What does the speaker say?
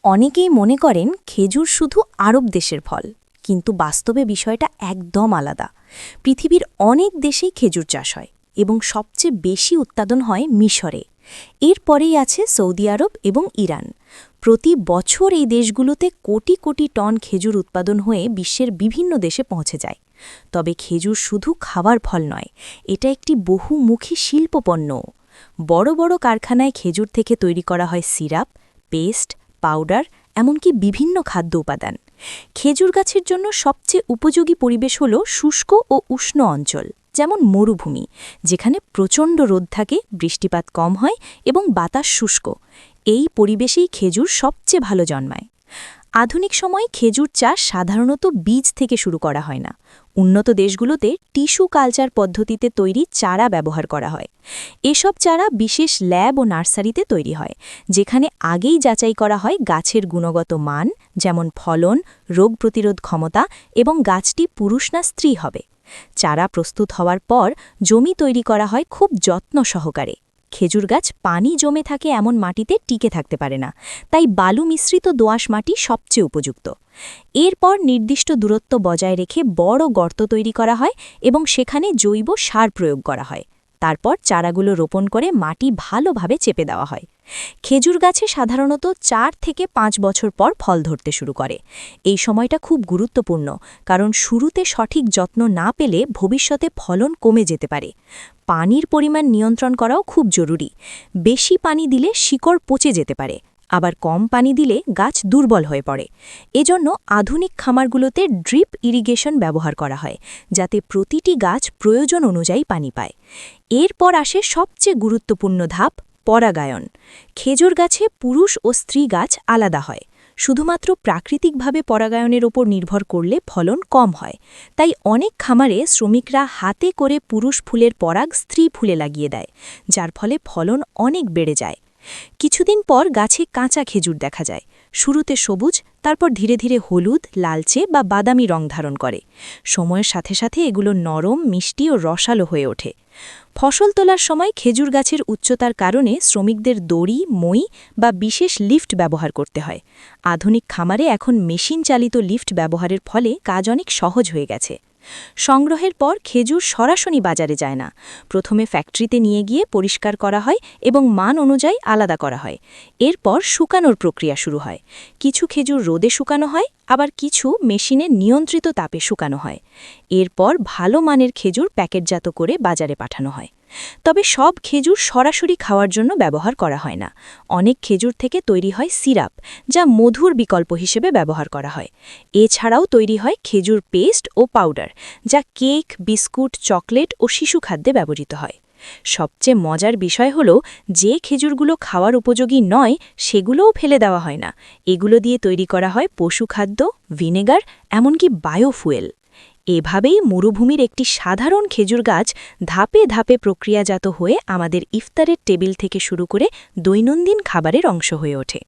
অনেকেই মনে করেন খেজুর শুধু আরব দেশের ফল, কিন্তু বাস্তবে বিষয়টা একদম আলাদা। পৃথিবীর অনেক দেশেই খেজুর চাষ হয় এবং সবচেয়ে বেশি উৎপাদন হয় মিশরে। এরপরেই আছে সৌদি আরব এবং ইরান। প্রতি বছর এই দেশগুলোতে কোটি কোটি টন খেজুর উৎপাদন হয়ে বিশ্বের বিভিন্ন দেশে পৌঁছে যায়। তবে খেজুর শুধু খাবার ফল নয়, এটা একটি বহুমুখী শিল্পপণ্যও। বড় বড় কারখানায় খেজুর থেকে তৈরি করা হয় সিরাপ, পেস্ট, পাউডার, এমনকি বিভিন্ন খাদ্য উপাদান। খেজুর গাছের জন্য সবচেয়ে উপযোগী পরিবেশ হল শুষ্ক ও উষ্ণ অঞ্চল, যেমন মরুভূমি, যেখানে প্রচণ্ড রোদ থাকে, বৃষ্টিপাত কম হয় এবং বাতাস শুষ্ক। এই পরিবেশেই খেজুর সবচেয়ে ভালো জন্মায়। আধুনিক সময়ে খেজুর চাষ সাধারণত বীজ থেকে শুরু করা হয় না। উন্নত দেশগুলোতে টিস্যু কালচার পদ্ধতিতে তৈরি চারা ব্যবহার করা হয়। এসব চারা বিশেষ ল্যাব ও নার্সারিতে তৈরি হয়, যেখানে আগেই যাচাই করা হয় গাছের গুণগত মান, যেমন ফলন, রোগ প্রতিরোধ ক্ষমতা এবং গাছটি পুরুষ না স্ত্রী হবে। চারা প্রস্তুত হওয়ার পর জমি তৈরি করা হয় খুব যত্ন সহকারে। খেজুর গাছ পানি জমে থাকে এমন মাটিতে টিকে থাকতে পারে না, তাই বালু মিশ্রিত দোআঁশ মাটি সবচেয়ে উপযুক্ত। এরপর নির্দিষ্ট দূরত্ব বজায় রেখে বড় গর্ত তৈরি করা হয় এবং সেখানে জৈব সার প্রয়োগ করা হয়। তারপর চারাগুলো রোপণ করে মাটি ভালোভাবে চেপে দেওয়া হয়। খেজুর গাছে সাধারণত 4 থেকে 5 বছর পর ফল ধরতে শুরু করে। এই সময়টা খুব গুরুত্বপূর্ণ, কারণ শুরুতে সঠিক যত্ন না পেলে ভবিষ্যতে ফলন কমে যেতে পারে। পানির পরিমাণ নিয়ন্ত্রণ করাও খুব জরুরি। বেশি পানি দিলে শিকড় পচে যেতে পারে, আবার কম পানি দিলে গাছ দুর্বল হয়ে পড়ে। এজন্য আধুনিক খামারগুলোতে ড্রিপ ইরিগেশন ব্যবহার করা হয়, যাতে প্রতিটি গাছ প্রয়োজন অনুযায়ী পানি পায়। এরপর আসে সবচেয়ে গুরুত্বপূর্ণ ধাপ, পরাগায়ন। খেজুর গাছে পুরুষ ও স্ত্রী গাছ আলাদা হয়। শুধুমাত্র প্রাকৃতিকভাবে পরাগায়নের ওপর নির্ভর করলে ফলন কম হয়। তাই অনেক খামারে শ্রমিকরা হাতে করে পুরুষ ফুলের পরাগ স্ত্রী ফুলে লাগিয়ে দেয়, যার ফলে ফলন অনেক বেড়ে যায়। কিছুদিন পর গাছে কাঁচা খেজুর দেখা যায়। শুরুতে সবুজ, তারপর ধীরে ধীরে হলুদ, লালচে বা বাদামি রং ধারণ করে। সময়ের সাথে সাথে এগুলো নরম, মিষ্টি ও রসালো হয়ে ওঠে। ফসল তোলার সময় খেজুর গাছের উচ্চতার কারণে শ্রমিকদের দড়ি, মই বা বিশেষ লিফট ব্যবহার করতে হয়। আধুনিক খামারে এখন মেশিন চালিত লিফট ব্যবহারের ফলে কাজ অনেক সহজ হয়ে গেছে। সংগ্রহের পর খেজুর সরাসরি বাজারে যায় না। প্রথমে ফ্যাক্টরিতে নিয়ে গিয়ে পরিষ্কার করা হয় এবং মান অনুযায়ী আলাদা করা হয়। এরপর শুকানোর প্রক্রিয়া শুরু হয়। কিছু খেজুর রোদে শুকানো হয়, আবার কিছু মেশিনে নিয়ন্ত্রিত তাপে শুকানো হয়। এরপর ভালো মানের খেজুর প্যাকেটজাত করে বাজারে পাঠানো হয়। তবে সব খেজুর সরাসরি খাওয়ার জন্য ব্যবহার করা হয় না। অনেক খেজুর থেকে তৈরি হয় সিরাপ, যা মধুর বিকল্প হিসেবে ব্যবহার করা হয়। এছাড়াও তৈরি হয় খেজুর পেস্ট ও পাউডার, যা কেক, বিস্কুট, চকলেট ও শিশু খাদ্যে ব্যবহৃত হয়। সবচেয়ে মজার বিষয় হল, যে খেজুরগুলো খাওয়ার উপযোগী নয় সেগুলোও ফেলে দেওয়া হয় না। এগুলো দিয়ে তৈরি করা হয় পশু খাদ্য, ভিনেগার, এমনকি বায়োফুয়েল। এভাবেই মরুভূমির একটি সাধারণ খেজুর গাছ ধাপে ধাপে প্রক্রিয়াজাত হয়ে আমাদের ইফতারের টেবিল থেকে শুরু করে দৈনন্দিন খাবারের অংশ হয়ে ওঠে।